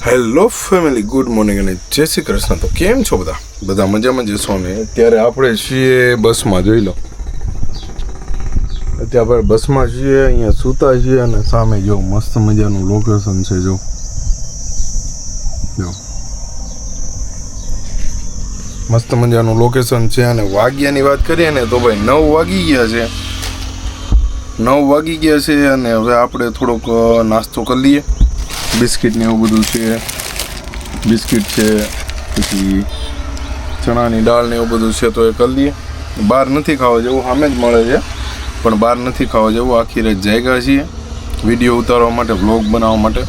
Hello family, good morning અને જય શ્રી કૃષ્ણ. તો કેમ છો બધા મજામાં જશો ને? અત્યારે આપણે છીએ બસમાં, જોઈ લો. અત્યારે આપણે બસમાં છીએ, અહીંયા સૂતા છીએ અને સામે જો મસ્ત મજાનું લોકેશન છે. જો મસ્ત મજાનું લોકેશન છે. અને વાગ્યાની વાત કરીએ ને તો ભાઈ 9 વાગી ગયા છે. 9 વાગી ગયા છે અને હવે આપણે થોડોક નાસ્તો કરી લઈએ. બિસ્કિટ ને એવું બધું છે. બિસ્કિટ છે, પછી ચણાની દાળ ને એવું બધું છે, તો એ કરી લઈએ. બહાર નથી ખાવા જેવું, સામે જ મળે છે, પણ બહાર નથી ખાવા જેવું. આખી રાત જાગ્યા છીએ વિડીયો ઉતારવા માટે, વ્લોગ બનાવવા માટે.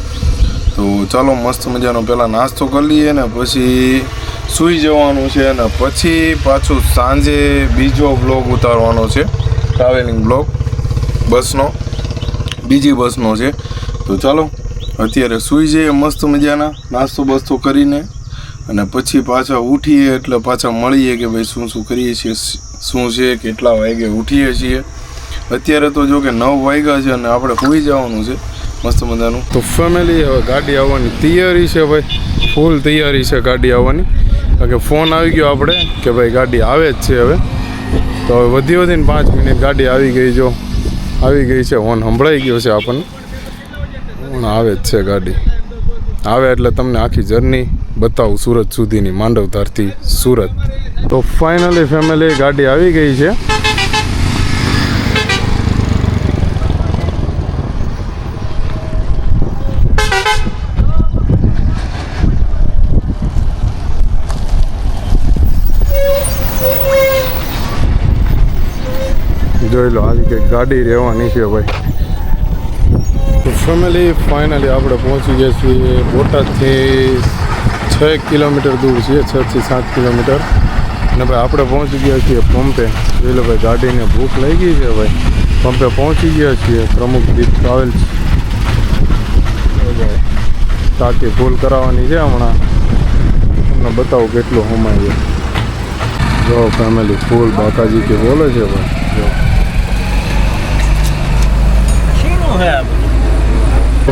તો ચાલો મસ્ત મજાનો પહેલાં નાસ્તો કરી લઈએ ને પછી સૂઈ જવાનું છે. અને પછી પાછું સાંજે બીજો વ્લોગ ઉતારવાનો છે, ટ્રાવેલિંગ વ્લોગ બસનો, બીજી બસનો છે. તો ચાલો અત્યારે સૂઈ જઈએ મસ્ત મજાના નાસ્તો બસ્તો કરીને, અને પછી પાછા ઉઠીએ એટલે પાછા મળીએ કે ભાઈ શું શું કરીએ છીએ, શું છે, કેટલા વાગે ઉઠીએ છીએ. અત્યારે તો જો કે 9 વાગ્યા છે અને આપણે સૂઈ જવાનું છે મસ્ત મજાનું. તો ફેમિલી હવે ગાડી આવવાની તૈયારી છે ભાઈ, ફૂલ તૈયારી છે ગાડી આવવાની. કારણ કે ફોન આવી ગયો આપણે કે ભાઈ ગાડી આવે જ છે હવે. તો હવે વધીને 5 મિનિટ ગાડી આવી ગઈ, જો આવી ગઈ છે, હોર્ન સંભળાઈ ગયો છે આપણને. આવે જ છે ગાડી, આવે એટલે તમને આખી જર્ની બતાવું સુરત સુધીની, માંડવધારથી સુરત. તો ફાઇનલી ફેમિલી ગાડી આવી ગઈ છે. જોઈ લો આવી કંઈક ગાડી રહેવાની છે ભાઈ. તો ફેમિલી ફાઇનલી આપણે પહોંચી ગયા છીએ બોટાદથી 6 કિલોમીટર દૂર છીએ, 6 થી 7 કિલોમીટર. અને ભાઈ આપણે પહોંચી ગયા છીએ પંપે. જોઈ લો ભાઈ, ગાડીને ભૂખ લાગી ગઈ છે ભાઈ. પંપે પહોંચી ગયા છીએ, પ્રમુખદીપ ટ્રાવેલ્સ. ભાઈ ટાંકી ફૂલ કરાવવાની છે હમણાં, તમને બતાવું કેટલું હમાય છે. જો ફેમિલી ફૂલ બાકાજી કે બોલે છે ભાઈ. જો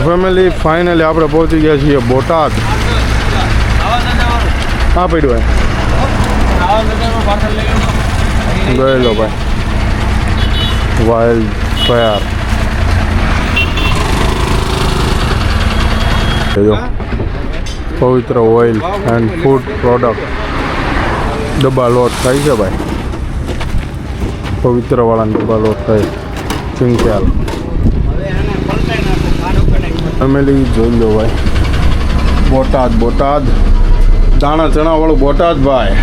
ફેમિલી ફાઇનલી આપણે પહોંચી ગયા છીએ બોટાદ. હા પડ્યું ભાઈ, જોઈ લો ભાઈ, વાઇલ્ડ ફાયર. જો પવિત્ર ઓઇલ એન્ડ ફૂડ પ્રોડક્ટ ડબ્બા લોટ થાય છે ભાઈ. પવિત્ર વાળાના ડબ્બા લોટ થાય, ચિંક્યાલ ફેમિલી. જોઈ લો ભાઈ, બોટાદ, બોટાદ દાણા ચણા વાળું બોટાદ ભાઈ.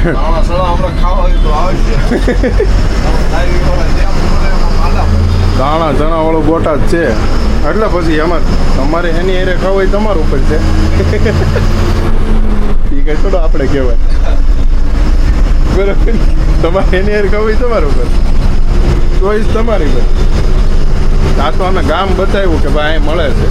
દાણા ચણા વાળું બોટાદ છે એટલે પછી એમાં તમારે એની એરે ખાવ હોય તમારું ઉપર છે. એ કઈ થોડો આપણે કહેવાય, બરાબર? તમારે એની એરે ખાવ હોય તમારું ઉપર, ચોઈસ તમારી પર. આ તો અમે ગામ બતાવ્યું કે ભાઈ અહીં મળે છે.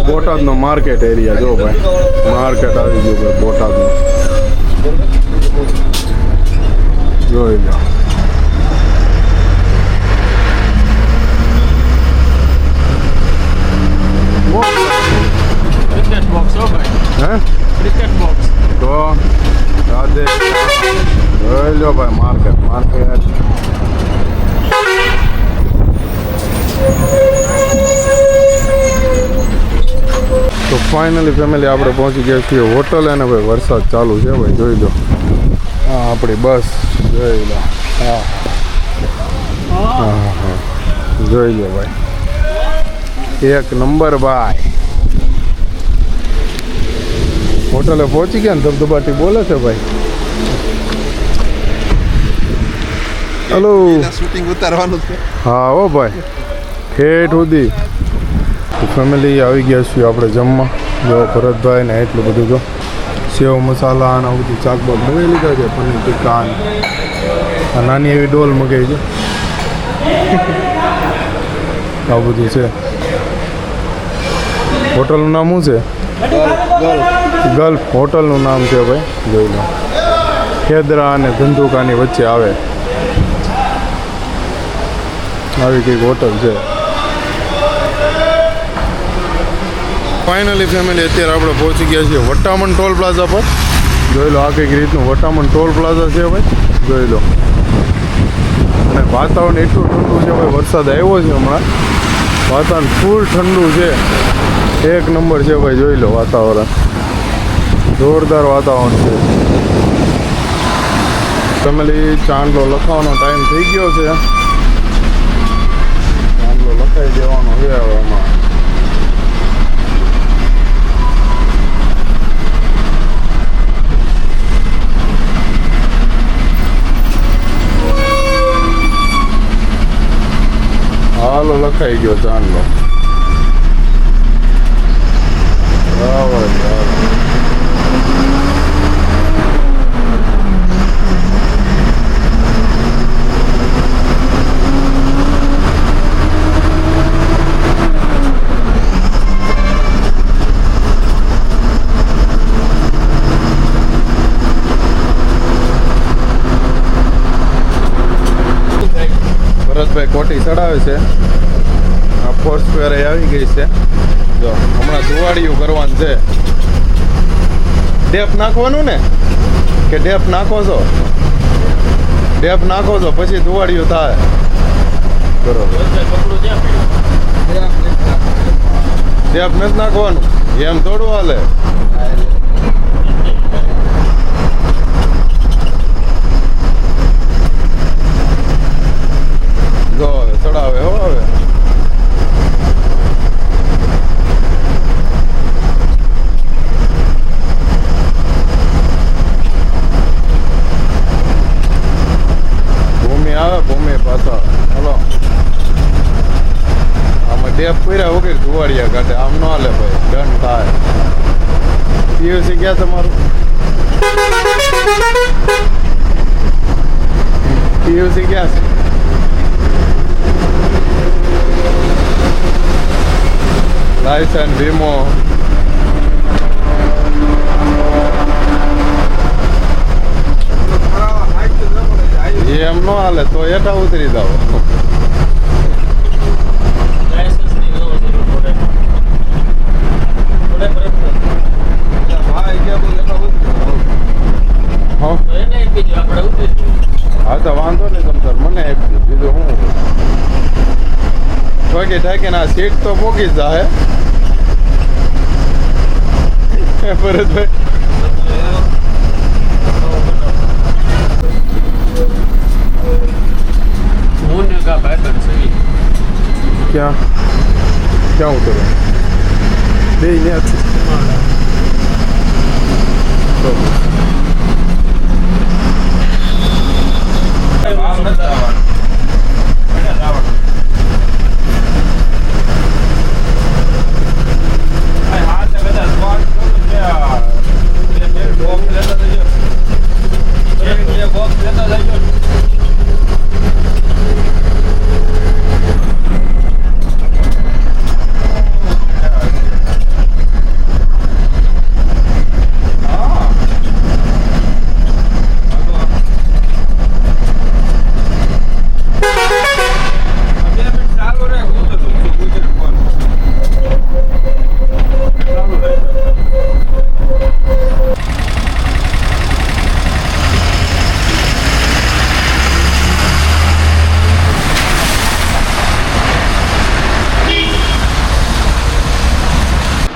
બોટાદનો માર્કેટ એરિયા, જો ભાઈ માર્કેટ આવી ગયું ભાઈ બોટાદનું. જોઈ લો તો રાધે. જોઈ લો ભાઈ માર્કેટ, માર્કેટ. તો ફાઇનલી ફેમિલી આપણે પહોંચી ગયા છીએ હોટલ. અને ભાઈ વરસાદ ચાલુ છે ભાઈ, જોઈ લો. હા આપણી બસ, જોઈ લો. હા હા હા, જોઈ લો ભાઈ, 1 નંબર ભાઈ. હોટલે પહોંચી ગયા ને ધબધબાટી બોલે છે ભાઈ. હલો, શૂટિંગ ઉતારવાનું છે. હા હો ભાઈ, ઠેઠ સુધી. ફેમિલી આવી ગયા છીએ આપણે જમવા. જો ભરતભાઈ ને એટલું બધું, જો સેવ મસાલા અને આવું બધું ચાકબાગ મગાવી લીધા છે. પનીર ટિક્કા, આ નાની એવી ડોલ મગાવી છે. આવું બધું છે. હોટલનું નામ શું છે? ગલ્ફ હોટલનું નામ છે ભાઈ, જોઈ લો. ખેદરા અને ધંધુકાની વચ્ચે આવે આવી કંઈક હોટલ છે. ફાઇનલી ફેમિલી અત્યારે આપણે પહોંચી ગયા છીએ વટામણ ટોલ પ્લાઝા પર. જોઈ લો આ કંઈક રીતનું વટામણ ટોલ પ્લાઝા છે ભાઈ, જોઈ લો. અને વાતાવરણ એટલું ઠંડુ છે ભાઈ, વરસાદ આવ્યો છે હમણાં, વાતાવરણ ફૂલ ઠંડુ છે, એક નંબર છે ભાઈ. જોઈ લો વાતાવરણ, જોરદાર વાતાવરણ છે. ફેમિલી ચાંદલો લખાવાનો ટાઈમ થઈ ગયો છે, ચાંદલો લખાઈ દેવાનો છે હવે આમાં. હાલો લખાઈ ગયો ચાંદલો. બરાબર. ભરતભાઈ કોટી ચડાવે છે. આ ફોર્સ સ્ક્વેર આવી ગઈ છે. જો હમણાં ધુવાડિયું કરવાનું છે. ડેપ નાખવાનું ને કે ડેપ નાખો છો? ડેપ નાખો છો પછી ધુવાડિયું થાય. બરોબર. ડેપ નથી નાખવાનું, એમ થોડું હાલે. જો હવે ચડાવે હો હવે. ભૂમિ આવે, ભૂમિ પાછા. હલો આમાં ડેપ કર્યા વગર ધુવાડિયા કાઢે, આમ ન હાલે ભાઈ, દંડ થાય. પીયુસી ક્યાં તમારું? પીયુસી ક્યાં છે? લાયસન્સ, વીમો. એમ ન હાલે તો હેઠા ઉતરી જાવ. હા તો વાંધો નહીં, તમ તાર મને આપી દીધું. હું ઠોકી ઠાકીને આ સીટ તો પોકી જ જાય. ભરતભાઈ ક્યાં ક્યાં ઉતરો? બે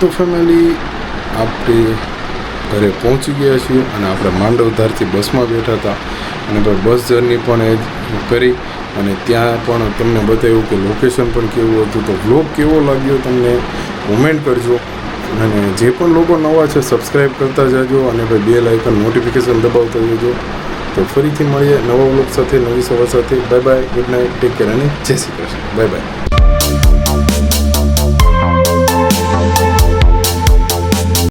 તો ફેમિલી આપણે ઘરે પહોંચી ગયા છીએ અને આપણે માંડવધારથી બસમાં બેઠા હતા અને બસ જર્ની પણ એ જ કરી અને ત્યાં પણ તમને બતાવ્યું કે લોકેશન પણ કેવું હતું. તો વ્લોગ કેવો લાગ્યો તમને કોમેન્ટ કરજો અને જે પણ લોકો નવા છે સબસ્ક્રાઈબ કરતા જાજો અને ભાઈ બેલ આઇકન નોટિફિકેશન દબાવતા જજો. તો ફરીથી મળીએ નવા વ્લોગ સાથે, નવી સવાર સાથે. Bye bye, good night, take care અને જય શ્રી કૃષ્ણ. Bye bye.